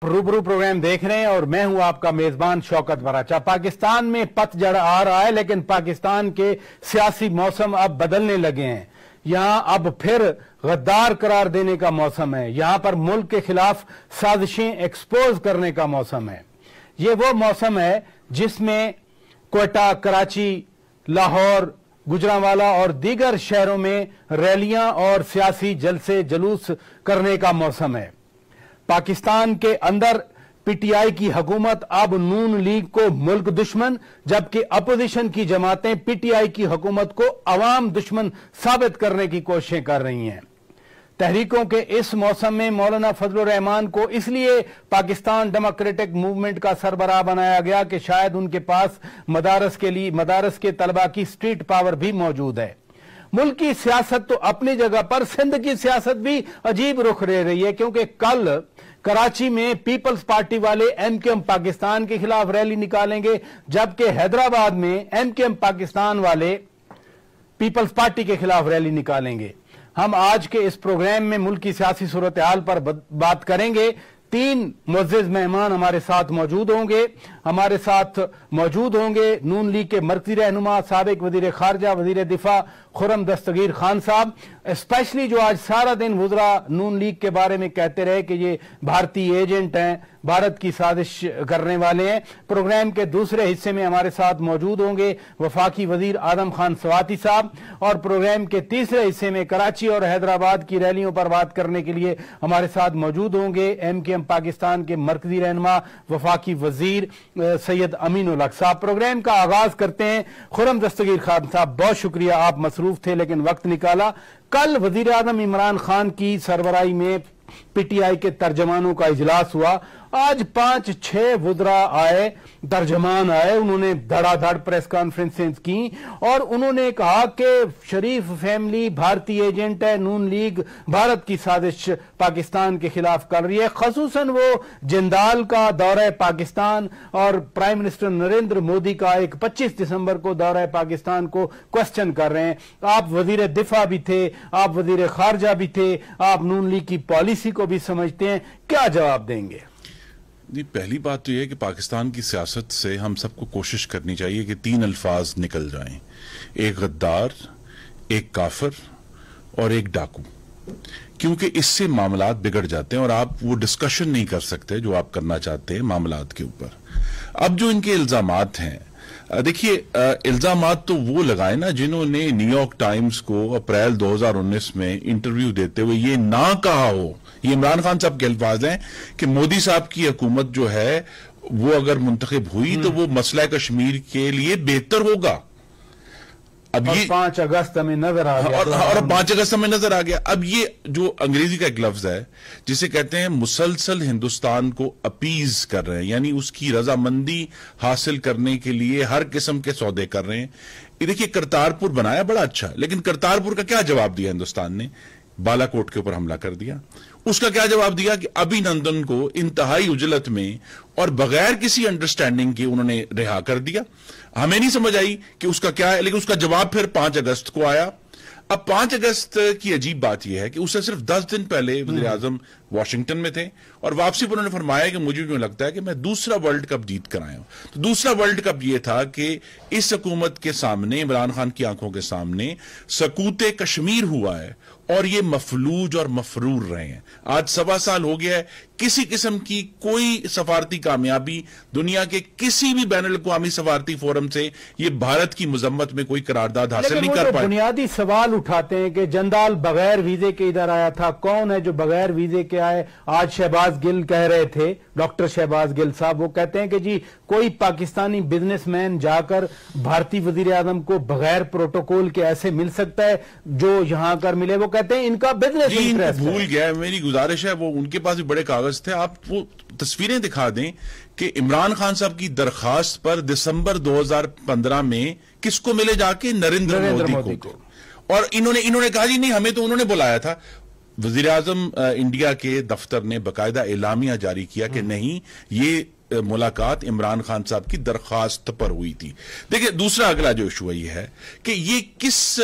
रूबरू प्रोग्राम देख रहे हैं और मैं हूं आपका मेजबान शौकत बराचा। पाकिस्तान में पतझड़ आ रहा है, लेकिन पाकिस्तान के सियासी मौसम अब बदलने लगे हैं। यहां अब फिर गद्दार करार देने का मौसम है। यहां पर मुल्क के खिलाफ साजिशें एक्सपोज करने का मौसम है। ये वो मौसम है जिसमें कोयटा, कराची, लाहौर, गुजरांवाला और दीगर शहरों में रैलियां और सियासी जलसे जुलूस करने का मौसम है। पाकिस्तान के अंदर पीटीआई की हुकूमत अब नून लीग को मुल्क दुश्मन, जबकि अपोजिशन की जमातें पीटीआई की हुकूमत को अवाम दुश्मन साबित करने की कोशिशें कर रही हैं। तहरीकों के इस मौसम में मौलाना फजलुर रहमान को इसलिए पाकिस्तान डेमोक्रेटिक मूवमेंट का सरबराह बनाया गया कि शायद उनके पास मदारस के तलबा की स्ट्रीट पावर भी मौजूद है। मुल्क की सियासत तो अपनी जगह पर सिंध की सियासत भी अजीब रुख ले रही है, क्योंकि कल कराची में पीपल्स पार्टी वाले एमकेएम पाकिस्तान के खिलाफ रैली निकालेंगे, जबकि हैदराबाद में एमकेएम पाकिस्तान वाले पीपल्स पार्टी के खिलाफ रैली निकालेंगे। हम आज के इस प्रोग्राम में मुल्क की सियासी सूरत हाल पर बात करेंगे। 3 मुअज़्ज़िज़ मेहमान हमारे साथ मौजूद होंगे। हमारे साथ मौजूद होंगे नून लीग के मरकजी रहनुमा, साबिक वजीर खारजा, वजीर दिफा खुर्रम दस्तगीर खान साहब, स्पेशली जो आज सारा दिन वुज़रा नून लीग के बारे में कहते रहे कि ये भारतीय एजेंट हैं, भारत की साजिश करने वाले हैं। प्रोग्राम के दूसरे हिस्से में हमारे साथ मौजूद होंगे वफाकी वजीर आदम खान स्वाति साहब, और प्रोग्राम के तीसरे हिस्से में कराची और हैदराबाद की रैलियों पर बात करने के लिए हमारे साथ मौजूद होंगे एमकेएम पाकिस्तान के मरकजी रहनुमा वफाकी वजीर सैयद अमीन उल हक साहब। प्रोग्राम का आगाज करते हैं। खुर्रम दस्तगीर खान साहब, बहुत शुक्रिया, आप मसरूफ थे लेकिन वक्त निकाला। कल वजीर आजम इमरान खान की सरबराही में पीटीआई के तर्जमानों का इजलास हुआ। आज 5-6 वुज़रा आए, तर्जमान आए, उन्होंने धड़ाधड़ प्रेस कॉन्फ्रेंसें की और उन्होंने कहा कि शरीफ फैमिली भारतीय एजेंट है, नून लीग भारत की साजिश पाकिस्तान के खिलाफ कर रही है। खसूसन वो जिंदाल का दौरा पाकिस्तान और प्राइम मिनिस्टर नरेंद्र मोदी का एक 25 दिसंबर को दौरा पाकिस्तान को क्वेश्चन कर रहे हैं। आप वजीर दिफा भी थे, आप वजीर खारजा भी थे, आप नून लीग की पॉलिसी को भी समझते हैं, क्या जवाब देंगे? जी, पहली बात तो यह है कि पाकिस्तान की सियासत से हम सबको कोशिश करनी चाहिए कि 3 अल्फाज निकल जाएं, एक गद्दार, एक काफिर और एक डाकू, क्योंकि इससे मामलात बिगड़ जाते हैं और आप वो डिस्कशन नहीं कर सकते जो आप करना चाहते हैं मामलात के ऊपर। अब जो इनके इल्जामात हैं, देखिए, इल्जामात तो वो लगाए ना जिन्होंने न्यूयॉर्क टाइम्स को अप्रैल 2019 में इंटरव्यू देते हुए ये ना कहा हो। ये इमरान खान साहब के अल्फाज हैं कि मोदी साहब की हुकूमत जो है वो अगर मुंतखब हुई तो वो मसला कश्मीर के लिए बेहतर होगा। अब ये 5 अगस्त में नजर आ गया और 5 अगस्त में नजर आ गया। अब ये जो अंग्रेजी का एक लफ्ज है जिसे कहते हैं मुसलसल हिंदुस्तान को अपीज कर रहे हैं, यानी उसकी रजामंदी हासिल करने के लिए हर किस्म के सौदे कर रहे हैं। ये देखिए, करतारपुर बनाया बड़ा अच्छा, लेकिन करतारपुर का क्या जवाब दिया हिंदुस्तान ने? बालाकोट के ऊपर हमला कर दिया। उसका क्या जवाब दिया कि अभिनंदन को इंतहाई उजलत में और बगैर किसी अंडरस्टैंडिंग के उन्होंने रिहा कर दिया। हमें नहीं समझ आई कि उसका क्या है, लेकिन उसका जवाब फिर 5 अगस्त को आया। अब 5 अगस्त की अजीब बात यह है कि उससे सिर्फ 10 दिन पहले वज़ीर आज़म वाशिंगटन में थे और वापसी पर उन्होंने फरमाया कि मुझे जो लगता है कि मैं दूसरा वर्ल्ड कप जीत कर आया हूं। तो दूसरा वर्ल्ड कप यह था कि इस हुकूमत के सामने, इमरान खान की आंखों के सामने सकूते कश्मीर हुआ है और ये मफलूज और मफरूर रहे हैं। आज 1.25 साल हो गया है, किसी किस्म की कोई सफारती कामयाबी दुनिया के किसी भी बैनुल अक़वामी सफारती फोरम से ये भारत की मजम्मत में कोई करारदाद हासिल नहीं कर पाए। बुनियादी सवाल उठाते हैं कि जंदाल बगैर वीजे के इधर आया था, कौन है जो बगैर वीजे के आए? आज शहबाज गिल कह रहे थे, डॉक्टर शहबाज गिल साहब, वो कहते हैं कि जी कोई पाकिस्तानी बिजनेसमैन जाकर भारतीय वजीर आजम को बगैर प्रोटोकॉल के ऐसे मिल सकता है जो यहां कर मिले? वो कहते हैं इनका बिजनेस इंटरेस्ट भूल गया। मेरी गुजारिश है, वो उनके पास भी बड़े कागज थे, आप वो तस्वीरें दिखा दें कि इमरान खान साहब की दरखास्त पर दिसंबर 2015 में किसको मिले जाके? नरेंद्र मोदी को। और इन्होंने कहा जी नहीं, हमें तो उन्होंने बुलाया था। वजीर आजम इंडिया के दफ्तर ने बाकायदा एलामिया जारी किया कि नहीं, ये मुलाकात इमरान खान साहब की दरखास्त पर हुई थी। देखिए, दूसरा अगला जो इशू ये है कि ये किस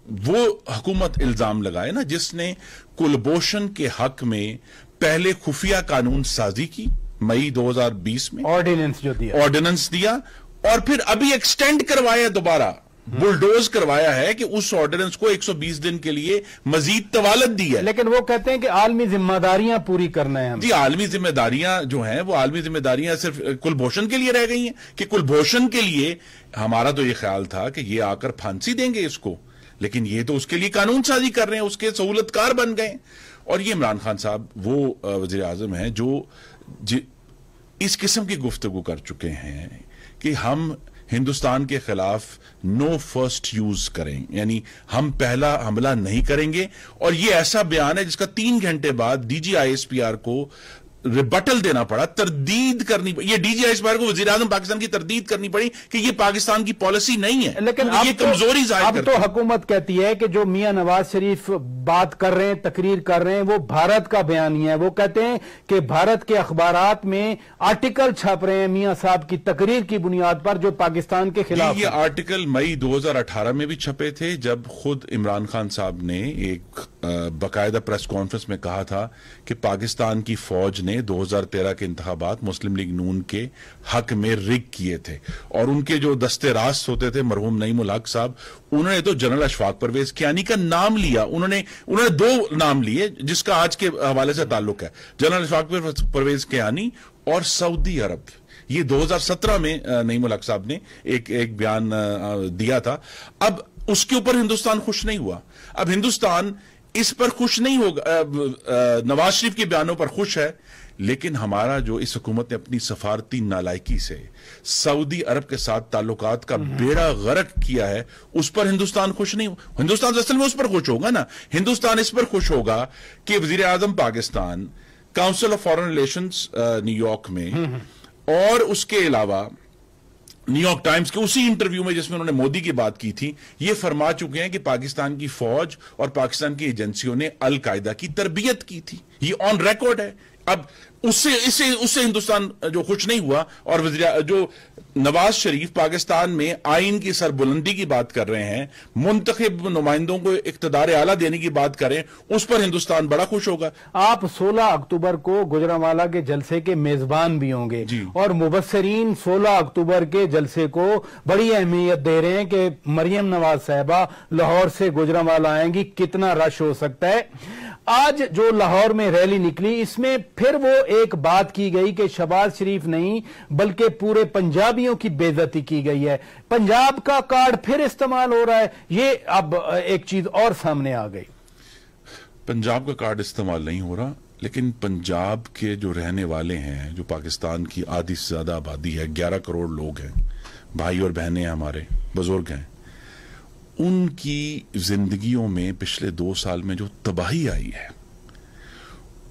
वो हुकूमत इल्जाम लगाए ना जिसने कुलभूषण के हक में पहले खुफिया कानून साजी की मई 2020 में ऑर्डिनेंस दिया और फिर अभी एक्सटेंड करवाया, दोबारा बुलडोज करवाया है कि उस ऑर्डिनेंस को 120 दिन के लिए मजीद तवालत दी है। लेकिन वो कहते हैं कि आलमी जिम्मेदारियां पूरी करना है। जी, आलमी जिम्मेदारियां जो हैं वो आलमी जिम्मेदारियां सिर्फ कुलभूषण के लिए रह गई हैं कि कुलभूषण के लिए हमारा तो ये ख्याल था कि ये आकर फांसी देंगे इसको, लेकिन ये तो उसके लिए कानून साजी कर रहे हैं, उसके सहूलतकार बन गए। और ये इमरान खान साहब वो वजीर आजम हैं जो इस किस्म की गुफ्तगू कर चुके हैं कि हम हिंदुस्तान के खिलाफ नो फर्स्ट यूज करें, यानी हम पहला हमला नहीं करेंगे। और ये ऐसा बयान है जिसका 3 घंटे बाद DGISPR को रिबटल देना पड़ा, तरदीद करनी पड़ी। ये DGISPR को वजीर आजम पाकिस्तान की तरदीद करनी पड़ी कि ये पाकिस्तान की पॉलिसी नहीं है। लेकिन ये कमजोरी जाहिर अब तो हुकूमत कहती है कि जो मियां नवाज शरीफ बात कर रहे हैं, तकरीर कर रहे हैं, वो भारत का बयानी है। वो कहते हैं कि भारत के अखबारात में आर्टिकल छप रहे हैं मियां साहब की तकरीर की बुनियाद पर जो पाकिस्तान के खिलाफ। ये आर्टिकल मई 2018 में भी छपे थे, जब खुद इमरान खान साहब ने एक बाकायदा प्रेस कॉन्फ्रेंस में कहा था कि पाकिस्तान की फौज ने 2013 के इंतखाबात मुस्लिम लीग नून के हक में रिग किए थे। और उनके जो दस्ते रास्त होते थे मरहूम नईमुल हक साहब, उन्होंने तो जनरल अशफाक परवेज कियानी का नाम लिया। उन्होंने 2 नाम लिए जिसका आज के हवाले से ताल्लुक है, जनरल अशफाक परवेज कियानी और सऊदी अरब। ये 2017 में नईमुल हक साहब ने एक बयान दिया था। अब उसके ऊपर हिंदुस्तान खुश नहीं हुआ। अब हिंदुस्तान इस पर खुश नहीं होगा, नवाज शरीफ के बयानों पर खुश है, लेकिन हमारा जो इस हुकूमत ने अपनी सफारती नालायकी से सऊदी अरब के साथ ताल्लुकात का बेड़ा गर्क किया है, उस पर हिंदुस्तान खुश नहीं। हिंदुस्तान असल में उस पर खुश होगा ना, हिंदुस्तान इस पर खुश होगा कि वजीर आजम Pakistan council of foreign relations New York में, और उसके अलावा न्यूयॉर्क टाइम्स के उसी इंटरव्यू में जिसमें उन्होंने मोदी की बात की थी, ये फरमा चुके हैं कि पाकिस्तान की फौज और पाकिस्तान की एजेंसियों ने अल कायदा की तरबियत की थी। ये ऑन रिकॉर्ड है। अब उससे हिंदुस्तान जो खुश नहीं हुआ, और जो नवाज शरीफ पाकिस्तान में आइन की सरबुलंदी की बात कर रहे हैं, मुंतखब नुमाइंदों को इख्तिदार आला देने की बात करें, उस पर हिंदुस्तान बड़ा खुश होगा। आप 16 अक्टूबर को गुजरांवाला के जलसे के मेजबान भी होंगे, और मुबस्सरीन 16 अक्टूबर के जलसे को बड़ी अहमियत दे रहे हैं कि मरियम नवाज साहिबा लाहौर से गुजरांवाला आएंगी, कितना रश हो सकता है। आज जो लाहौर में रैली निकली, इसमें फिर वो एक बात की गई कि शहबाज शरीफ नहीं बल्कि पूरे पंजाबियों की बेइज्जती की गई है, पंजाब का कार्ड फिर इस्तेमाल हो रहा है। ये अब एक चीज और सामने आ गई। पंजाब का कार्ड इस्तेमाल नहीं हो रहा, लेकिन पंजाब के जो रहने वाले हैं, जो पाकिस्तान की आधी से ज्यादा आबादी है, 11 करोड़ लोग हैं, भाई और बहनें हमारे, बुजुर्ग हैं, उनकी जिंदगियों में पिछले 2 साल में जो तबाही आई है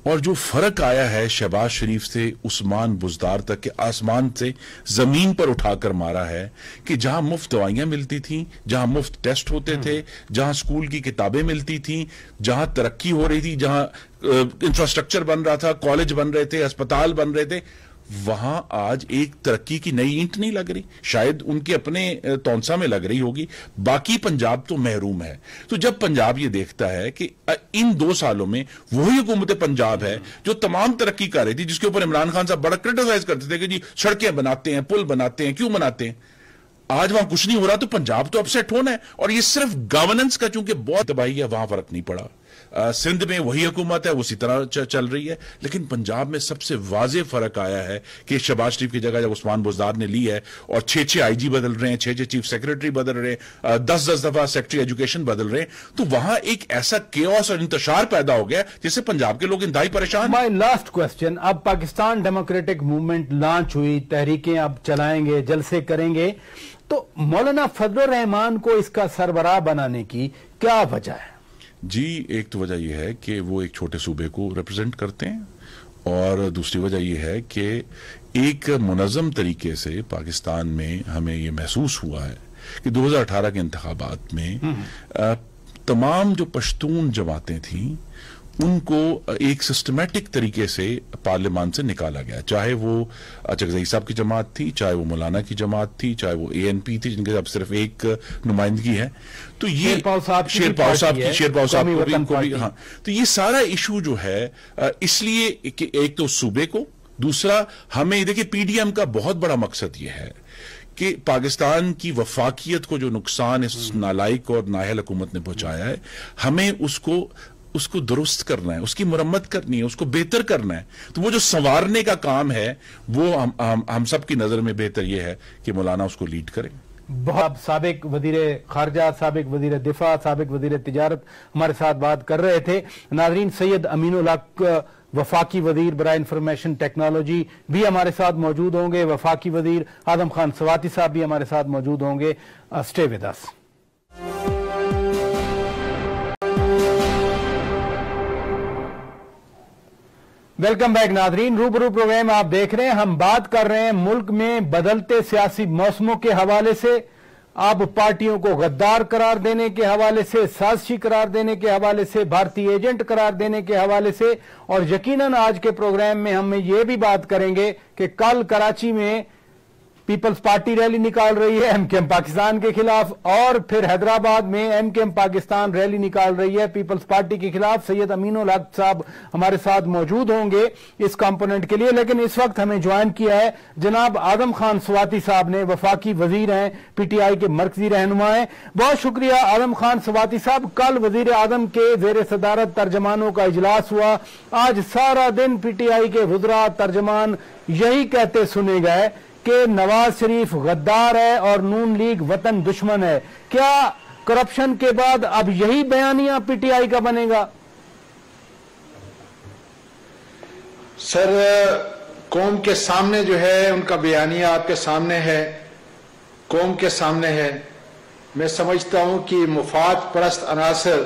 और जो फर्क आया है शहबाज शरीफ से उस्मान बुज़दार तक के, आसमान से जमीन पर उठाकर मारा है कि जहां मुफ्त दवाइयां मिलती थी, जहां मुफ्त टेस्ट होते थे, जहां स्कूल की किताबें मिलती थी, जहां तरक्की हो रही थी, जहां इंफ्रास्ट्रक्चर बन रहा था, कॉलेज बन रहे थे, अस्पताल बन रहे थे, वहां आज एक तरक्की की नई ईंट नहीं लग रही। शायद उनके अपने तौंसा में लग रही होगी, बाकी पंजाब तो महरूम है। तो जब पंजाब ये देखता है कि इन 2 सालों में वही हुकूमत पंजाब है जो तमाम तरक्की कर रही थी, जिसके ऊपर इमरान खान साहब बड़ा क्रिटिसाइज करते थे कि जी सड़कें बनाते हैं, पुल बनाते हैं, क्यों बनाते हैं, आज वहां कुछ नहीं हो रहा, तो पंजाब तो अपसेट होना है। और ये सिर्फ गवर्नेंस का चूंकि बहुत तबाही है, वहां फर्क नहीं पड़ा। सिंध में वही हुकूमत है, उसी तरह चल रही है, लेकिन पंजाब में सबसे वाज़ेह फर्क आया है कि शहबाज शरीफ की जगह जब उस्मान बुज़दार ने ली है और 6 IG बदल रहे हैं, 6 चीफ सेक्रेटरी बदल रहे हैं, 10 दफा सेक्रेटरी एजुकेशन बदल रहे हैं, तो वहां एक ऐसा केओस और इंतशार पैदा हो गया जिससे पंजाब के लोग इंतहाई परेशान। माय लास्ट क्वेश्चन, अब पाकिस्तान डेमोक्रेटिक मूवमेंट लॉन्च हुई, तहरीकें अब चलाएंगे, जलसे करेंगे, तो मौलाना फजलुर रहमान को इसका सरबराह बनाने की क्या वजह है? जी, एक तो वजह यह है कि वो एक छोटे सूबे को रिप्रेजेंट करते हैं, और दूसरी वजह यह है कि एक मुनज़्ज़म तरीके से पाकिस्तान में हमें ये महसूस हुआ है कि 2018 के इंतखाबात में तमाम जो पश्तून जमातें थीं उनको एक सिस्टमैटिक तरीके से पार्लियामान से निकाला गया, चाहे वो चकजई साहब की जमात थी, चाहे वो मौलाना की जमात थी, चाहे वो ANP थी जिनके अब सिर्फ एक नुमाइंदगी है। तो ये शेरपाव साहब को भी हाँ, तो ये सारा इशू जो है इसलिए कि एक तो सूबे को, دوسرا ہمیں دیکھیں پی ڈی ایم کا بہت بڑا مقصد یہ ہے کہ پاکستان کی وفاقیت کو جو نقصان اس نالائق اور نااہل حکومت نے پہنچایا ہے ہمیں اس کو درست کرنا ہے, اس کی مرمت کرنی ہے, اس کو بہتر کرنا ہے. تو وہ جو سنوارنے کا کام ہے وہ ہم سب کی نظر میں بہتر یہ ہے کہ مولانا اس کو لیڈ کریں. بہت سابق وزیر خارجہ, سابق وزیر دفاع, سابق وزیر تجارت ہمارے ساتھ بات کر رہے تھے. ناظرین, سید امین الحق وفاقی وزیر برائے انفارمیشن ٹیکنالوجی بھی ہمارے ساتھ موجود ہوں گے. وفاقی وزیر اعظم خان سواتی صاحب بھی ہمارے ساتھ موجود ہوں گے. Stay with us. Welcome back ناظرین, روبرو پروگرام آپ دیکھ رہے ہیں. ہم بات کر رہے ہیں ملک میں بدلتے سیاسی موسموں کے حوالے سے, اب پارٹیوں کو غدار قرار دینے کے حوالے سے, سازشی قرار دینے کے حوالے سے, بھارتی ایجنٹ قرار دینے کے حوالے سے, اور یقیناً آج کے پروگرام میں ہم یہ بھی بات کریں گے کہ کل کراچی میں پیپلز پارٹی ریلی نکال رہی ہے ایم کیو ایم پاکستان کے خلاف, اور پھر حیدرآباد میں M Q M Pakistan rally نکال رہی ہے پیپلز پارٹی کے خلاف. سید امین الحق صاحب ہمارے ساتھ موجود ہوں گے اس کمپوننٹ کے لیے, لیکن اس وقت ہمیں جوائن کیا ہے جناب اعظم خان سواتی صاحب نے. وفاقی وزیر ہیں, پی ٹی آئی کے مرکزی رہنما ہیں. بہت شکریہ اعظم خان سواتی صاحب. کل وزیر اعظم کے زیر صدارت ترجمانوں کا اجلاس ہوا. آج سارا دن پی ٹی آئی کے وزراء ترجمان یہی کہتے سنے گئے کہ نواز شریف غدار ہے اور نون لیگ وطن دشمن ہے. کیا کرپشن کے بعد اب یہی بیانیہ پی ٹی آئی کا بنے گا؟ سر, قوم کے سامنے جو ہے ان کا بیانیہ آپ کے سامنے ہے, قوم کے سامنے ہے. میں سمجھتا ہوں کہ مفاد پرست عناصر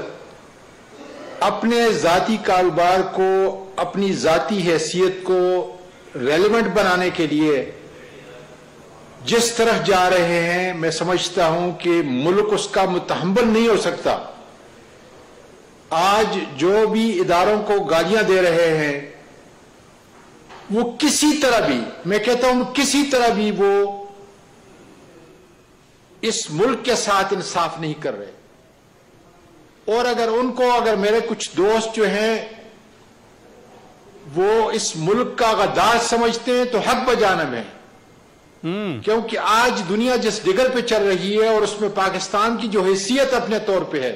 اپنے ذاتی کاروبار کو, اپنی ذاتی حیثیت کو ریلیونٹ بنانے کے لیے جس طرح جا رہے ہیں, میں سمجھتا ہوں کہ ملک اس کا متحمل نہیں ہو سکتا. آج جو بھی اداروں کو گالیاں دے رہے ہیں وہ کسی طرح بھی, میں کہتا ہوں کسی طرح بھی وہ اس ملک کے ساتھ انصاف نہیں کر رہے. اور اگر میرے کچھ دوست جو ہیں وہ اس ملک کا غدار سمجھتے ہیں تو حق بجانب ہے, کیونکہ آج دنیا جس ڈگر پہ چل رہی ہے اور اس میں پاکستان کی جو حیثیت اپنے طور پہ ہے,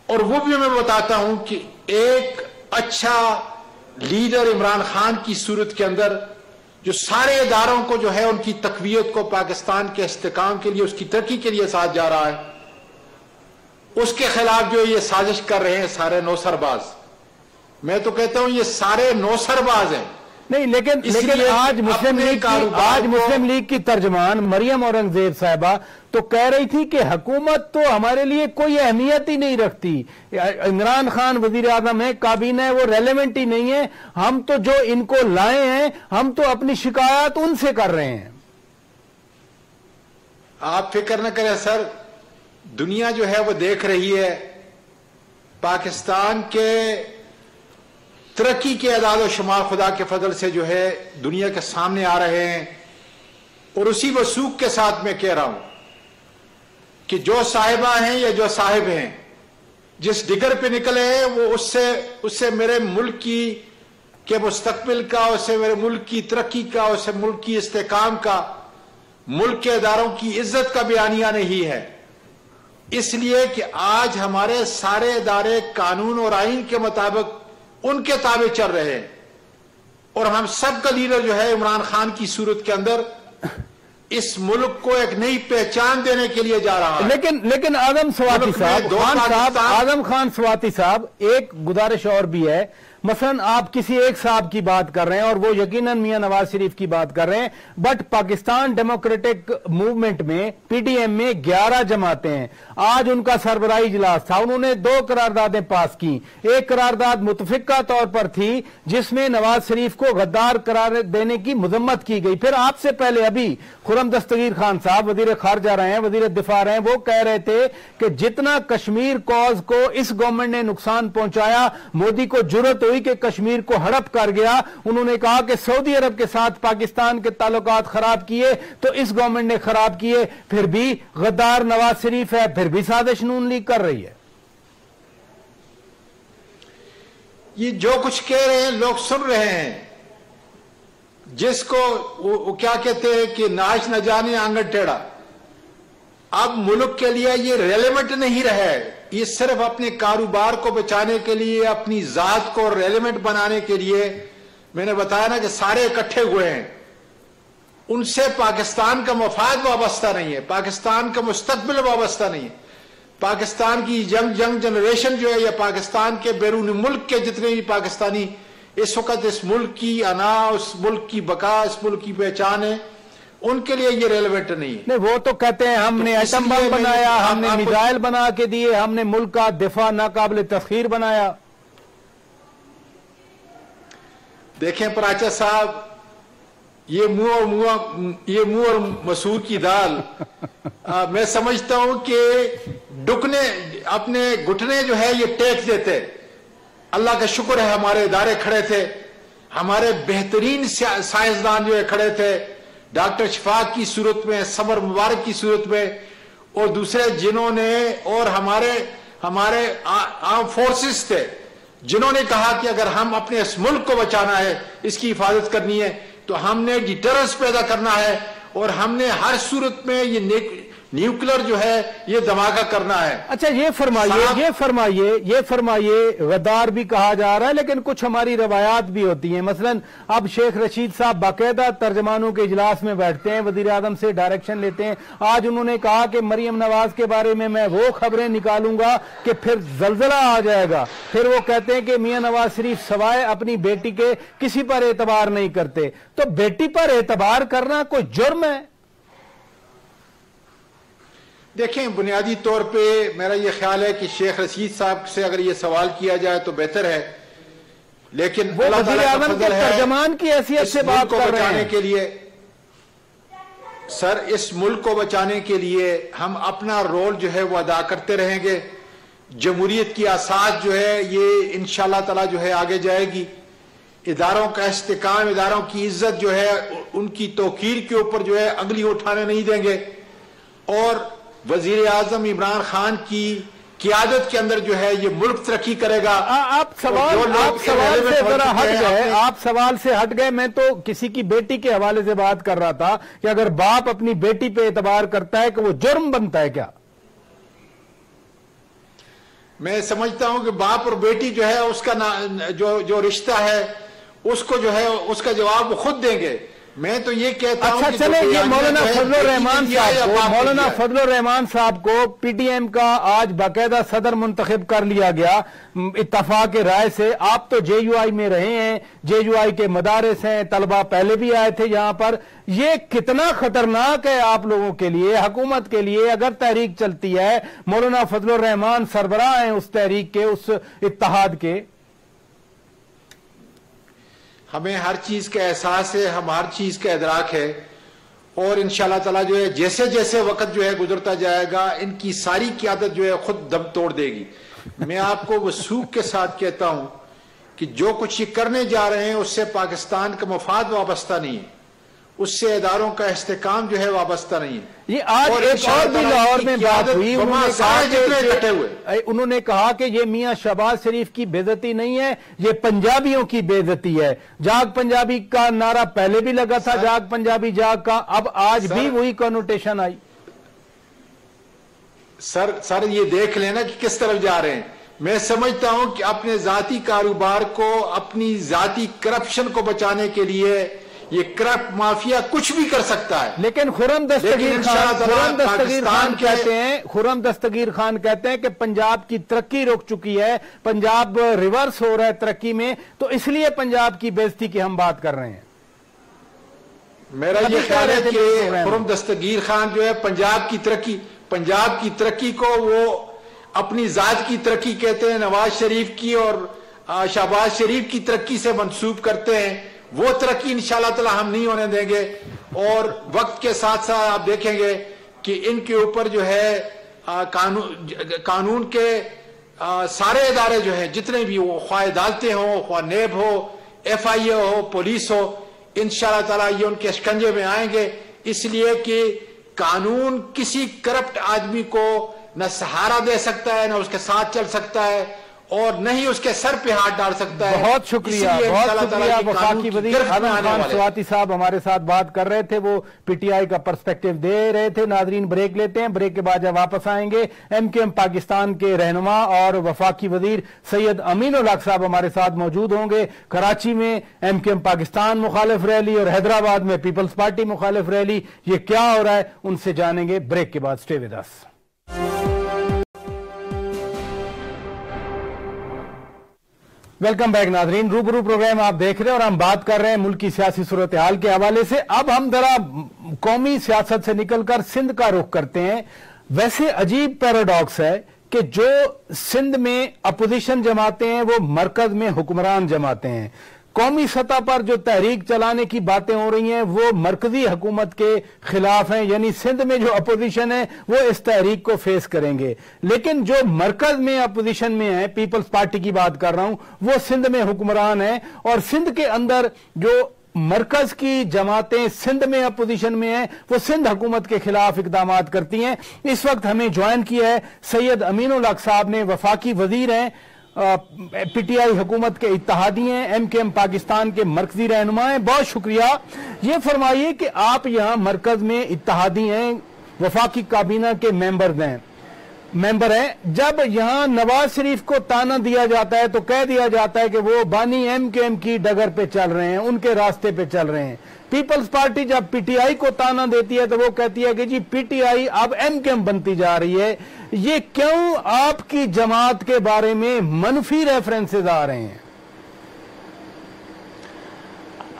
اور وہ بھی میں بتاتا ہوں کہ ایک اچھا لیڈر عمران خان کی صورت کے اندر جو سارے اداروں کو جو ہے ان کی تقویت کو پاکستان کے استحکام کے لیے, اس کی ترقی کے لیے ساتھ جا رہا ہے, اس کے خلاف جو یہ سازش کر رہے ہیں سارے نوسرباز, میں تو کہتا ہوں یہ سارے نوسرباز ہیں. نہیں, لیکن آج مسلم لیگ کی ترجمان مریم اورنگزیب صاحبہ تو کہہ رہی تھی کہ حکومت تو ہمارے لیے کوئی اہمیت ہی نہیں رکھتی. عمران خان وزیر اعظم ہے, کابینہ ہے, وہ ریلیونٹ ہی نہیں ہے. ہم تو جو ان کو لائے ہیں ہم تو اپنی شکایات ان سے کر رہے ہیں. آپ فکر نہ کریں سر, دنیا جو ہے وہ دیکھ رہی ہے, پاکستان کے ترقی کے اعداد و شمار خدا کے فضل سے جو ہے دنیا کے سامنے آ رہے ہیں. اور اسی وثوق کے ساتھ میں کہہ رہا ہوں کہ جو صاحبہ ہیں یا جو صاحب ہیں جس ڈگر پہ نکلے ہیں وہ اس سے میرے ملک کے مستقبل کا, اس سے میرے ملک کی ترقی کا, اس سے ملک کی استحکام کا, ملک کے اداروں کی عزت کا بیانیہ نہیں ہے. اس لیے کہ آج ہمارے سارے ادارے قانون اور آئین کے مطابق ان کے تابع چل رہے ہیں, اور ہم سب کا لیڈر جو ہے عمران خان کی صورت کے اندر اس ملک کو ایک نئی پہچان دینے کے لیے جا رہا ہے. لیکن اعظم خان سواتی صاحب, ایک گزارش اور بھی ہے. مثلا آپ کسی ایک صاحب کی بات کر رہے ہیں اور وہ یقیناً میاں نواز شریف کی بات کر رہے ہیں, بٹ پاکستان ڈیموکریٹک موومنٹ میں پی ڈی ایم میں 11 جماعتیں ہیں. آج ان کا سربراہی اجلاس تھا, انہوں نے 2 قراردادیں پاس کی. ایک قرارداد متفقہ طور پر تھی جس میں نواز شریف کو غدار قرار دینے کی مذمت کی گئی. پھر آپ سے پہلے ابھی خرم دستگیر خان صاحب وزیر خارجہ رہے ہیں, وزیر دفاع رہے ہیں, وہ کہہ رہے تھے کہ جتنا کشمیر کوز کو اس گورنمنٹ نے نقصان پہنچایا, مودی کو جرت ہوئی کہ کشمیر کو ہڑپ کر گیا. انہوں نے کہا کہ سعودی عرب کے ساتھ پاکستان کے تعلقات خراب کیے تو اس گورنمنٹ نے خراب کیے. پھر بھی غدار نواز شریف ہے, پھر بھی سازش نون لیگ کر رہی ہے. یہ جو کچھ کہہ رہے ہیں لوگ سن رہے ہیں, جس کو وہ کیا کہتے ہیں کہ ناچ نہ جانے آنگن ٹیڑھا، اب ملک کے لیے یہ ریلیونٹ نہیں رہے، یہ صرف اپنے کاروبار کو بچانے کے لیے، اپنی ذات کو ریلیونٹ بنانے کے لیے، میں نے بتایا نا کہ سارے اکٹھے ہوئے ہیں، ان سے پاکستان کا مفاد وابستہ نہیں ہے، پاکستان کا مستقبل وابستہ نہیں ہے، پاکستان کی جنگ جنریشن جو ہے، یا پاکستان کے بیرون ملک کے جتنے بھی پاکستانی اس وقت اس ملک کی انا، اس ملک کی بقا، اس ملک کی پہچان ہے، ان کے لیے یہ ریلیونٹ نہیں ہے۔ نہیں، وہ تو کہتے ہیں ہم نے ایٹم بم بنایا، ہم نے میزائل بنا کے دیے، ہم نے ملک کا دفاع ناقابل تسخیر بنایا۔ دیکھیں پراچا صاحب، یہ منہ اور مسور کی دال، میں سمجھتا ہوں کہ ڈکنے اپنے گھٹنے جو ہے یہ ٹیک دیتے۔ اللہ کا شکر ہے ہمارے ادارے کھڑے تھے، ہمارے بہترین سائنسدان جو ہے کھڑے تھے، ڈاکٹر شفاق کی صورت میں، سمر مبارک کی صورت میں، اور دوسرے جنہوں نے، اور ہمارے آرم فورسز تھے جنہوں نے کہا کہ اگر ہم اپنے اس ملک کو بچانا ہے، اس کی حفاظت کرنی ہے، تو ہم نے ڈیٹرنس پیدا کرنا ہے، اور ہم نے ہر صورت میں یہ نیوکلر جو ہے یہ دھماکہ کرنا ہے۔ اچھا یہ فرمائیے غدار بھی کہا جا رہا ہے، لیکن کچھ ہماری روایات بھی ہوتی ہیں، مثلا اب شیخ رشید صاحب باقاعدہ ترجمانوں کے اجلاس میں بیٹھتے ہیں، وزیر اعظم سے ڈائریکشن لیتے ہیں۔ آج انہوں نے کہا کہ مریم نواز کے بارے میں وہ خبریں نکالوں گا کہ پھر زلزلہ آ جائے گا۔ پھر وہ کہتے ہیں کہ میاں نواز شریف سوائے اپنی بیٹی کے کسی پر اعتبار نہیں کرتے، تو بیٹی پر اعتبار کرنا کوئی جرم ہے؟ دیکھیں، بنیادی طور پہ میرا یہ خیال ہے کہ شیخ رشید صاحب سے اگر یہ سوال کیا جائے تو بہتر ہے، لیکن اللہ تعالیٰ کا فضل ہے، ترجمان کی حیثیت سے بات کر رہے ہیں کے لیے سر، اس ملک کو بچانے کے لیے ہم اپنا رول جو ہے وہ ادا کرتے رہیں گے۔ جمہوریت کی اساس جو ہے یہ انشاءاللہ تعالیٰ جو ہے آگے جائے گی، اداروں کا استحکام، اداروں کی عزت جو ہے ان کی توقیر کے اوپر جو ہے انگلی اٹھانے نہیں دیں گے، اور وزیر اعظم عمران خان کی قیادت کے اندر جو ہے یہ ملک ترقی کرے گا۔ آپ سوال سے ہٹ گئے، میں تو کسی کی بیٹی کے حوالے سے بات کر رہا تھا کہ اگر باپ اپنی بیٹی پہ اعتبار کرتا ہے کہ وہ جرم بنتا ہے کیا؟ میں سمجھتا ہوں کہ باپ اور بیٹی جو ہے اس کا جو رشتہ ہے اس کو جو ہے اس کا جواب وہ خود دیں گے۔ میں تو یہ کہتا ہوں کہ چلیں، یہ مولانا فضل الرحمان صاحب کو پی ٹی ایم کا آج باقاعدہ صدر منتخب کر لیا گیا اتفاق رائے سے۔ آپ تو جے یو آئی میں رہے ہیں، جے یو آئی کے مدارس ہیں، طلبہ پہلے بھی آئے تھے یہاں پر، یہ کتنا خطرناک ہے آپ لوگوں کے لیے، حکومت کے لیے؟ اگر تحریک چلتی ہے، مولانا فضل الرحمان سربراہ ہیں اس تحریک کے، اس اتحاد کے۔ ہمیں ہر چیز کا احساس ہے، ہم ہر چیز کا ادراک ہے، اور انشاءاللہ تعالیٰ جو ہے جیسے جیسے وقت جو ہے گزرتا جائے گا ان کی ساری قیادت جو ہے خود دم توڑ دے گی۔ میں آپ کو وثوق کے ساتھ کہتا ہوں کہ جو کچھ یہ کرنے جا رہے ہیں اس سے پاکستان کا مفاد وابستہ نہیں ہے، اس سے اداروں کا استحکام جو ہے وابستہ نہیں ہے۔ یہ آج ایک اور بھی لاہور میں بات ہوئی، انہوں نے کہا کہ یہ میاں شہباز شریف کی بے عزتی نہیں ہے، یہ پنجابیوں کی بے عزتی ہے۔ جاگ پنجابی کا نعرہ پہلے بھی لگا تھا، جاگ پنجابی جاگ کا، اب آج بھی وہی کنوٹیشن آئی۔ سر یہ دیکھ لینا کہ کس طرف جا رہے ہیں۔ میں سمجھتا ہوں کہ اپنے ذاتی کاروبار کو، اپنی ذاتی کرپشن کو بچانے کے لیے یہ کرپٹ مافیا کچھ بھی کر سکتا ہے، لیکن خرم دستگیر خان کہتے ہیں کہ پنجاب کی ترقی رک چکی ہے، پنجاب ریورس ہو رہا ہے ترقی میں، تو اس لیے پنجاب کی بے عزتی کی ہم بات کر رہے ہیں۔ میرا یہ خیال ہے کہ خرم دستگیر خان جو ہے پنجاب کی ترقی کو وہ اپنی ذات کی ترقی کہتے ہیں، نواز شریف کی اور شہباز شریف کی ترقی سے منسوب کرتے ہیں۔ وہ ترقی انشاءاللہ تعالی ہم نہیں ہونے دیں گے، اور وقت کے ساتھ ساتھ آپ دیکھیں گے کہ ان کے اوپر جو ہے قانون کے سارے ادارے جو ہیں جتنے بھی، وہ خواہ عدالتیں ہوں، خواہ نیب ہو، ایف آئی اے ہو، پولیس ہو، انشاءاللہ تعالی یہ ان کے شکنجے میں آئیں گے، اس لیے کہ قانون کسی کرپٹ آدمی کو نہ سہارا دے سکتا ہے، نہ اس کے ساتھ چل سکتا ہے، اور نہ ہی اس کے سر پہ ہاتھ ڈال سکتا ہے. بہت شکریہ وفاقی وزیر اعظم خان سواتی صاحب ہمارے ساتھ بات کر رہے تھے, وہ پی ٹی آئی کا پرسپیکٹو دے رہے تھے. ناظرین بریک لیتے ہیں, بریک کے بعد جب واپس آئیں گے ایم کیو ایم پاکستان کے رہنما اور وفاقی وزیر سید امین الحق صاحب ہمارے ساتھ موجود ہوں گے. کراچی میں ایم کیو ایم پاکستان مخالف ریلی اور حیدرآباد میں پیپلز پارٹی مخالف ریلی, یہ کیا ہو رہا ہے ان سے جانیں گے. بریک کے بعد stay with us. Welcome back ناظرین, روبرو پروگرام آپ دیکھ رہے ہیں اور ہم بات کر رہے ہیں ملکی سیاسی صورتحال کے حوالے سے. اب ہم ذرا قومی سیاست سے نکل کر سندھ کا رخ کرتے ہیں. ویسے عجیب پیراڈاکس ہے کہ جو سندھ میں اپوزیشن جماعتیں ہیں وہ مرکز میں حکمران جماعتیں ہیں. قومی سطح پر جو تحریک چلانے کی باتیں ہو رہی ہیں وہ مرکزی حکومت کے خلاف ہیں, یعنی سندھ میں جو اپوزیشن ہے وہ اس تحریک کو فیس کریں گے. لیکن جو مرکز میں اپوزیشن میں ہے, پیپلز پارٹی کی بات کر رہا ہوں, وہ سندھ میں حکمران ہیں. اور سندھ کے اندر جو مرکز کی جماعتیں سندھ میں اپوزیشن میں ہیں وہ سندھ حکومت کے خلاف اقدامات کرتی ہیں. اس وقت ہمیں جوائن کیا ہے سید امین الحق صاحب نے, وفاقی وزیر ہیں, پی ٹی آئی حکومت کے اتحادی ہیں, ایم کیو ایم پاکستان کے مرکزی رہنما ہیں. بہت شکریہ. یہ فرمائیے کہ آپ یہاں مرکز میں اتحادی ہیں, وفاقی کابینہ کے ممبر ہیں, جب یہاں نواز شریف کو تانا دیا جاتا ہے تو کہہ دیا جاتا ہے کہ وہ بانی ایم کیو ایم کی ڈگر پہ چل رہے ہیں, ان کے راستے پہ چل رہے ہیں. پیپلز پارٹی جب پی ٹی آئی کو تانا دیتی ہے تو وہ کہتی ہے کہ جی پی ٹی آئی اب ایم کیو ایم بنتی جا رہی ہے. یہ کیوں آپ کی جماعت کے بارے میں منفی ریفرنسز آ رہے ہیں؟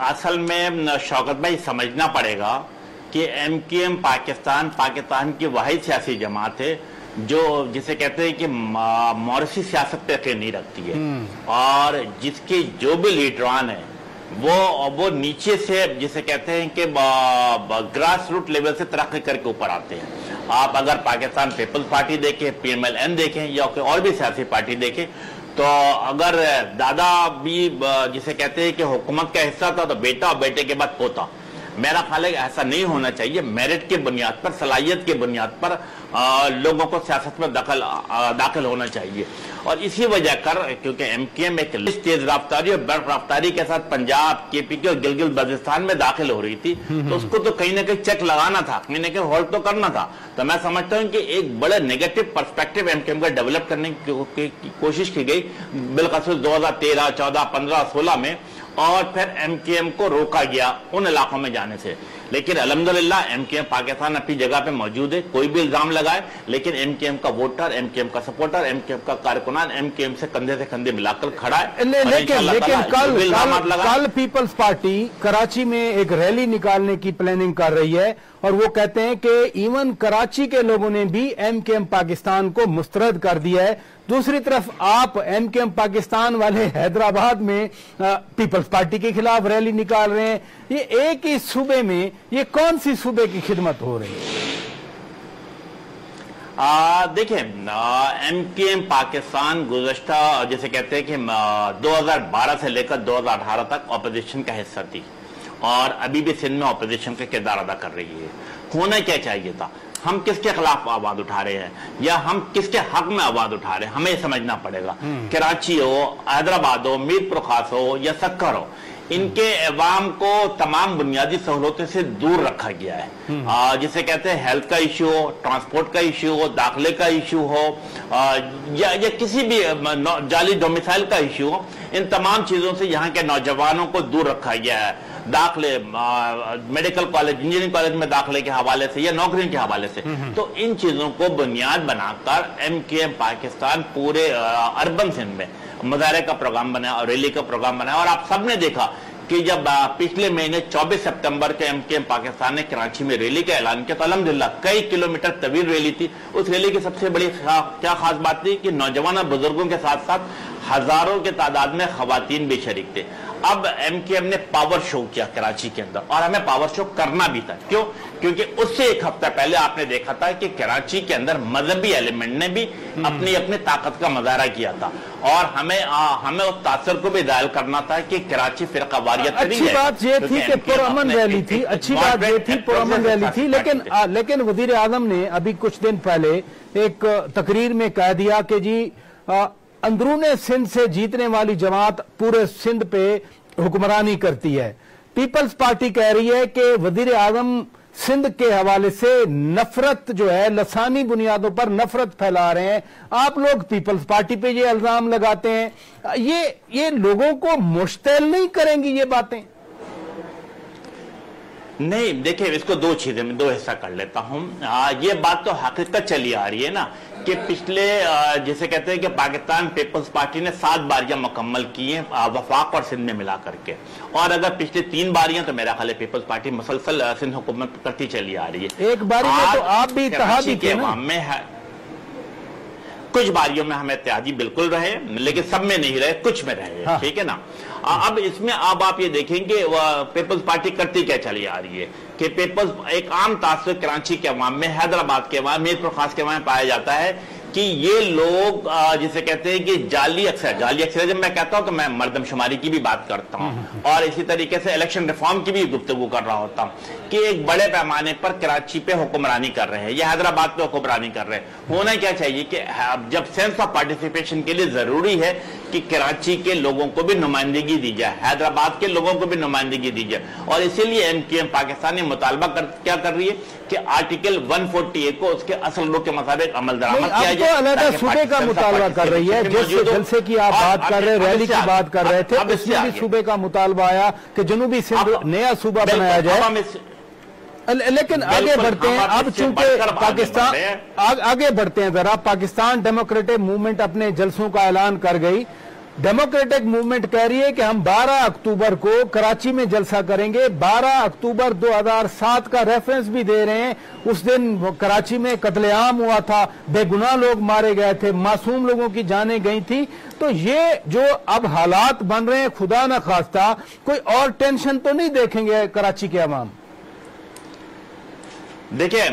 اصل میں شوکت بھائی سمجھنا پڑے گا کہ ایم کیو ایم پاکستان کی واحد سیاسی جماعت ہے جو جسے کہتے ہیں کہ موروثی سیاست پہ یقین نہیں رکھتی ہے, اور جس کے جو بھی لیڈران ہیں وہ نیچے سے جسے کہتے ہیں کہ گراس روٹ لیول سے ترقی کر کے اوپر آتے ہیں. آپ اگر پاکستان پیپلز پارٹی دیکھیں, پی ایم ایل این دیکھیں یا اور بھی سیاسی پارٹی دیکھیں, تو اگر دادا بھی جسے کہتے ہیں کہ حکومت کا حصہ تھا تو بیٹا اور بیٹے کے بعد پوتا. میرا خیال ہے کہ ایسا نہیں ہونا چاہیے. میرٹ کے بنیاد پر, صلاحیت کے بنیاد پر لوگوں کو سیاست میں داخل ہونا چاہیے. اور اسی وجہ کر کیونکہ ایم کیو ایم ایک تیز رفتاری اور برق رفتاری کے ساتھ پنجاب, کے پی کے اور گلگت بلتستان میں داخل ہو رہی تھی, تو اس کو تو کہیں نہ کہیں چیک لگانا تھا, کہیں نہ کہیں ہولڈ تو کرنا تھا. تو میں سمجھتا ہوں کہ ایک بڑا negative perspective M Q M کا ڈیولپ کرنے کی کوشش کی گئی بالخصوص 2013, 14, 15, 16 میں, اور پھر ایم کیو ایم کو روکا گیا ان علاقوں میں جانے سے. لیکن الحمدللہ ایم کیو ایم پاکستان اپنی جگہ پہ موجود ہے. کوئی بھی الزام لگائے, لیکن ایم کیو ایم کا ووٹر, ایم کیو ایم کا سپورٹر, ایم کیو ایم کا کارکنان ایم کیو ایم سے کندھے ملا کر کھڑا ہے. لیکن کل پیپلز پارٹی کراچی میں ایک ریلی نکالنے کی پلاننگ کر رہی ہے, اور وہ کہتے ہیں کہ ایون کراچی کے لوگوں نے بھی ایم کیو ایم پاکستان کو مسترد کر دیا ہے. دوسری طرف آپ ایم کیو ایم پاکستان والے حیدرآباد میں پیپلز پارٹی کے خلاف ریلی نکال رہے ہیں. یہ ایک ہی صوبے میں, یہ کون سی صوبے کی خدمت ہو رہی ہے؟ دیکھیں, ایم کیو ایم پاکستان گزشتہ جیسے کہتے ہیں کہ 2012 سے لے کر 2018 تک اپوزیشن کا حصہ تھی, اور ابھی بھی سندھ میں اپوزیشن کا کردار ادا کر رہی ہے. ہونا کیا چاہیے تھا؟ ہم کس کے خلاف آواز اٹھا رہے ہیں یا ہم کس کے حق میں آواز اٹھا رہے ہیں, ہمیں یہ سمجھنا پڑے گا. کراچی ہو, حیدرآباد ہو, میر پور خاص ہو یا سکر ہو, ان کے عوام کو تمام بنیادی سہولتوں سے دور رکھا گیا ہے. جسے کہتے ہیں ہیلتھ کا ایشو ہو, ٹرانسپورٹ کا ایشو ہو, داخلے کا ایشو ہو, یا کسی بھی جعلی ڈومیسائل کا ایشو ہو, ان تمام چیزوں سے یہاں کے نوجوانوں کو دور رکھا گیا ہے. داخلے, میڈیکل کالج, انجینئرنگ کالج میں داخلے کے حوالے سے یا نوکری کے حوالے سے, تو ان چیزوں کو بنیاد بنا کر ایم کیو ایم پاکستان پورے اربن سندھ میں مظاہرے کا پروگرام بنایا اور ریلی کا پروگرام بنایا. اور آپ سب نے دیکھا کہ جب پچھلے مہینے 24 سپتمبر کے ایم کیو ایم پاکستان نے کراچی میں ریلی کا اعلان کیا, تو الحمدللہ کئی کلومیٹر طویل ریلی تھی. اس ریلی کی سب سے بڑی کیا خاص بات تھی کہ نوجوان اور بزرگوں کے ساتھ ساتھ ہزاروں کے تعداد میں خواتین بھی شریک تھے. اب ایم کیو ایم نے پاور شو کیا کراچی کے اندر, اور ہمیں پاور شو کرنا بھی تھا. کیوں؟ کیونکہ اس سے ایک ہفتہ پہلے آپ نے دیکھا تھا کہ کراچی کے اندر مذہبی ایلیمنٹ نے بھی اپنی طاقت کا مظاہرہ کیا تھا, اور ہمیں اس تاثر کو بھی ظاہر کرنا تھا کہ کراچی فرقہ واریت نہیں ہے. اچھی بات یہ تھی کہ پرامن ریلی تھی, اچھی بات یہ تھی پرامن ریلی تھی, لیکن وزیر اعظم نے ابھی کچھ دن پہلے ایک تقریر میں کہہ دیا کہ جی अंदरून सिंध से जीतने वाली जमात पूरे सिंध पे हुक्मरानी करती है। पीपल्स पार्टी कह रही है कि वजीर आजम सिंध के हवाले से नफरत जो है, लसानी बुनियादों पर नफरत फैला रहे हैं। आप लोग पीपल्स पार्टी पे ये इल्जाम लगाते हैं, ये लोगों को मुश्तिल नहीं करेंगी ये बातें? नहीं, देखिए इसको दो चीजें में दो हिस्सा कर लेता हूं। ये बात तो हकीकत चली आ रही है ना कि पिछले जिसे कहते हैं कि पाकिस्तान पीपल्स पार्टी ने 7 बारियां मुकम्मल की हैं वफाक और सिंध में मिला करके, और अगर पिछले 3 बारियां तो मेरा ख्याल है पीपल्स पार्टी मुसलसल सिंध हुकूमत करती चली आ रही है। एक बारी में तो आप भी इत्तेहादी थे ना? कुछ बारियों में हम इत्तेहादी बिल्कुल रहे, लेकिन सब में नहीं रहे, कुछ में रहे, ठीक है ना। अब इसमें अब आप ये देखेंगे पीपल्स पार्टी करती क्या चली आ रही है कि पीपल्स एक आम तासुर कराची के अवाम में, हैदराबाद के अवाम, मीरपुर खास के अवाम में पाया जाता है कि ये लोग जिसे कहते हैं कि जाली अक्सर जब मैं कहता हूं तो मैं मर्दमशुमारी की भी बात करता हूं और इसी तरीके से इलेक्शन रिफॉर्म की भी गुफ्तगू कर रहा होता हूं कि एक बड़े पैमाने पर कराची पे हुक्मरानी कर रहे हैं या हैदराबाद पे हुक्मरानी कर रहे हैं। होना क्या चाहिए कि जब सेंस ऑफ पार्टिसिपेशन के लिए जरूरी है कि कराची के लोगों को भी नुमाइंदगी दी जाए, हैदराबाद के लोगों को भी नुमाइंदगी दी जाए, और इसीलिए MQM पाकिस्तान ने मुतालबा क्या कर रही है कि आर्टिकल 148 को उसके असल रूप के मुताबिक अमल दरामद किया जाए। अलहदा सूबे का मुतालबा कर रही है, जिस जलसे की आप बात कर रहे, रैली की बात कर रहे थे, उसमें भी सूबे का मुतालबा आया कि जनूबी सिंध नया सूबा बनाया जाए। लेकिन आगे बढ़ते हैं, अब चूंकि पाकिस्तान आगे बढ़ते हैं जरा, पाकिस्तान डेमोक्रेटिक मूवमेंट अपने जलसों का ऐलान कर गई। डेमोक्रेटिक मूवमेंट कह रही है कि हम 12 अक्टूबर को कराची में जलसा करेंगे। 12 अक्टूबर 2007 का रेफरेंस भी दे रहे हैं। उस दिन कराची में कत्लेआम हुआ था, बेगुनाह लोग मारे गए थे, मासूम लोगों की जानें गई थी। तो ये जो अब हालात बन रहे हैं, खुदा न खास्ता कोई और टेंशन तो नहीं देखेंगे कराची के अवाम? देखिए,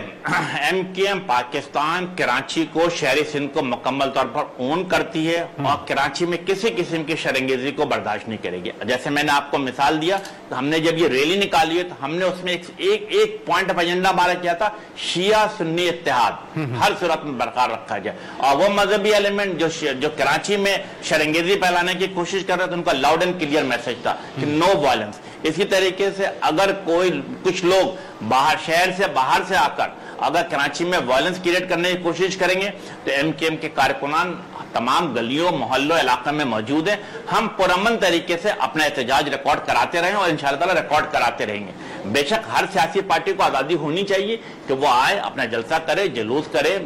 MQM पाकिस्तान कराची को, शहरी सिंध को मुकम्मल तौर पर ओन करती है और कराची में किसी किस्म की शरंगेजी को बर्दाश्त नहीं करेगी। जैसे मैंने आपको मिसाल दिया, तो हमने जब ये रैली निकाली है तो हमने उसमें एक पॉइंट ऑफ एजेंडा हमारा किया था, शिया सुन्नी इत्तेहाद हर सूरत में बरकरार रखा जाए। और वो मजहबी एलिमेंट जो कराची में शरंगेजी फैलाने की कोशिश कर रहे थे, उनका लाउड एंड क्लियर मैसेज था कि नो वायलेंस। इसी तरीके से अगर कुछ लोग बाहर, शहर से बाहर से आकर अगर कराची में वायलेंस क्रिएट करने की कोशिश करेंगे तो MQM के कारकुनान तमाम गलियों, मोहल्लों, इलाकों में मौजूद है। हम पुरअमन तरीके से अपना एहतजाज रिकॉर्ड कराते रहे और इंशाअल्लाह ताला रिकॉर्ड कराते रहेंगे। बेशक हर सियासी पार्टी को आजादी होनी चाहिए कि वो आए, अपना जलसा करे, जुलूस करे,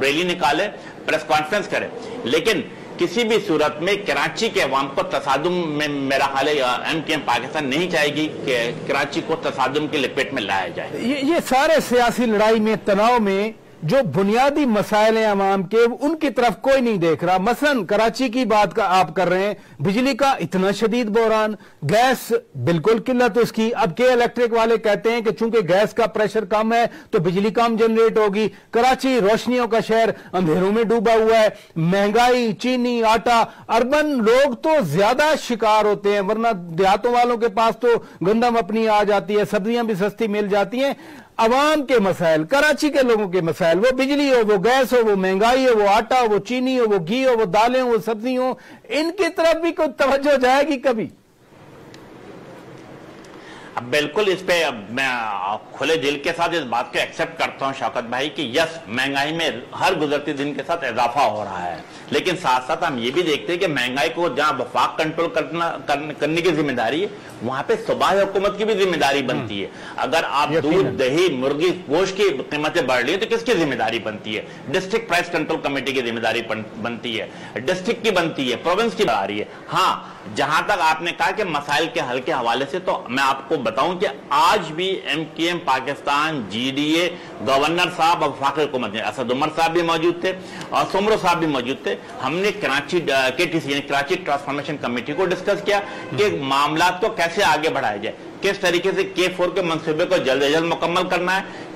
रैली निकाले, प्रेस कॉन्फ्रेंस करे, लेकिन किसी भी सूरत में कराची के अवाम को तसादुम में, मेरा ख्याल है MQM पाकिस्तान नहीं चाहेगी कि कराची को तसादुम की लपेट में लाया जाए। ये सारे सियासी लड़ाई में, तनाव में जो बुनियादी मसाइल हैं अवाम के, उनकी तरफ कोई नहीं देख रहा। मसलन कराची की बात का आप कर रहे हैं, बिजली का इतना शदीद बहरान, गैस बिल्कुल किल्लत उसकी। अब के इलेक्ट्रिक वाले कहते हैं कि चूंकि गैस का प्रेशर कम है तो बिजली कम जनरेट होगी। कराची रोशनियों का शहर, अंधेरों में डूबा हुआ है। महंगाई, चीनी, आटा, अर्बन लोग तो ज्यादा शिकार होते हैं, वरना देहातों वालों के पास तो गंदम अपनी आ जाती है, सब्जियां भी सस्ती मिल जाती हैं। अवाम के मसाइल, कराची के लोगों के मसाइल, वो बिजली हो, वो गैस हो, वो महंगाई हो, वो आटा हो, वो चीनी हो, वो घी हो, वो दालें हो, वो सब्जी हो, इनकी तरफ भी कोई तवज्जो जाएगी कभी? अब बिल्कुल इस पे मैं खुले दिल के साथ इस बात को एक्सेप्ट करता हूं शौकत भाई कि यस, महंगाई में हर गुजरते दिन के साथ इजाफा हो रहा है, लेकिन साथ साथ हम ये भी देखते हैं कि महंगाई को जहां वफाक कंट्रोल करने की जिम्मेदारी है, वहां पे सूबाई हुकूमत की भी जिम्मेदारी बनती है। अगर आप दूध, दही, मुर्गी, गोश्त की कीमतें बढ़ रही है तो किसकी जिम्मेदारी बनती है? डिस्ट्रिक्ट प्राइस कंट्रोल कमेटी की जिम्मेदारी बनती है, डिस्ट्रिक्ट की बनती है, प्रोविंस की आ रही है। हाँ, जहां तक आपने कहा कि मसाइल के हल के हवाले से, तो मैं आपको बताऊं कि आज भी MQM पाकिस्तान, GDA, गवर्नर साहब और वफाकी हुकूमत, असद उमर साहब भी मौजूद थे और सुमरो साहब भी मौजूद थे। हमने कराची KTC यानी कराची ट्रांसफॉर्मेशन कमेटी को डिस्कस किया कि मामला को कैसे आगे बढ़ाया जाए, किस तरीके से K4 के मंसूबे को जल्द से जल्द मुकम्मल करना है,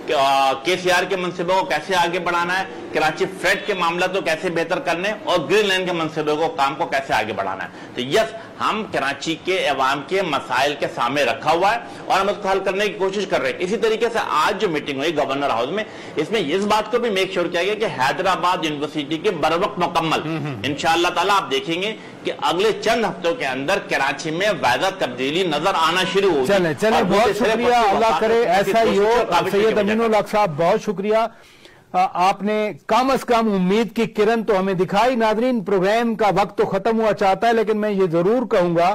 KCR के मंसूबे को कैसे आगे बढ़ाना है, कराची फ्रेट के मामला को कैसे बेहतर करने और ग्रीन लाइन के मंसूबे को काम को कैसे आगे बढ़ाना है। तो यस, हम कराची के अवाम के मसाइल के सामने रखा हुआ है और हम उसको हल करने की कोशिश कर रहे हैं। इसी तरीके से आज जो मीटिंग हुई गवर्नर हाउस में, इसमें इस बात को भी मेक श्योर किया गया कि हैदराबाद यूनिवर्सिटी के बरवक्त मुकम्मल इंशाअल्लाह ताला आप देखेंगे कि अगले चंद हफ्तों के अंदर कराची में वायदा तब्दीली नजर आना शुरू होगी। चले बहुत शुक्रिया, अल्लाह करे ऐसा ही हो। सैयद अमीनुल हक साहब बहुत शुक्रिया, आपने कम अज कम उम्मीद की किरण तो हमें दिखाई। नाजरीन, प्रोग्राम का वक्त तो खत्म हुआ चाहता है, लेकिन मैं ये जरूर कहूंगा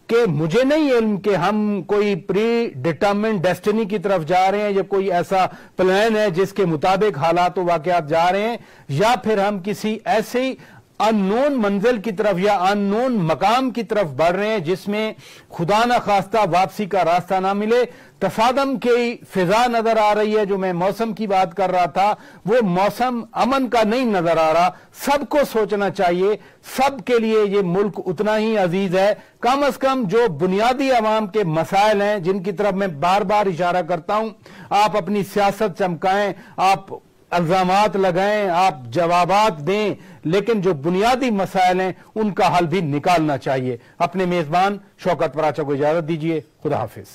कि मुझे नहीं इल्म कि हम कोई प्री डिटर्मिन्ड डेस्टिनी की तरफ जा रहे हैं या कोई ऐसा प्लान है जिसके मुताबिक हालात व वाकयात जा रहे हैं, या फिर हम किसी ऐसी अननोन मंजिल की तरफ या अननोन मकाम की तरफ बढ़ रहे हैं जिसमें खुदा न खास्ता वापसी का रास्ता ना मिले। तसादम की फिजा नजर आ रही है। जो मैं मौसम की बात कर रहा था वो मौसम अमन का नहीं नजर आ रहा। सबको सोचना चाहिए, सबके लिए ये मुल्क उतना ही अजीज है। कम अज कम जो बुनियादी अवाम के मसाइल हैं जिनकी तरफ मैं बार बार इशारा करता हूं, आप अपनी सियासत चमकाएं, आप इल्जामात लगाएं, आप जवाबात दें, लेकिन जो बुनियादी मसाइल हैं उनका हल भी निकालना चाहिए। अपने मेजबान शौकत वराचा को इजाजत दीजिए। खुदा हाफिज।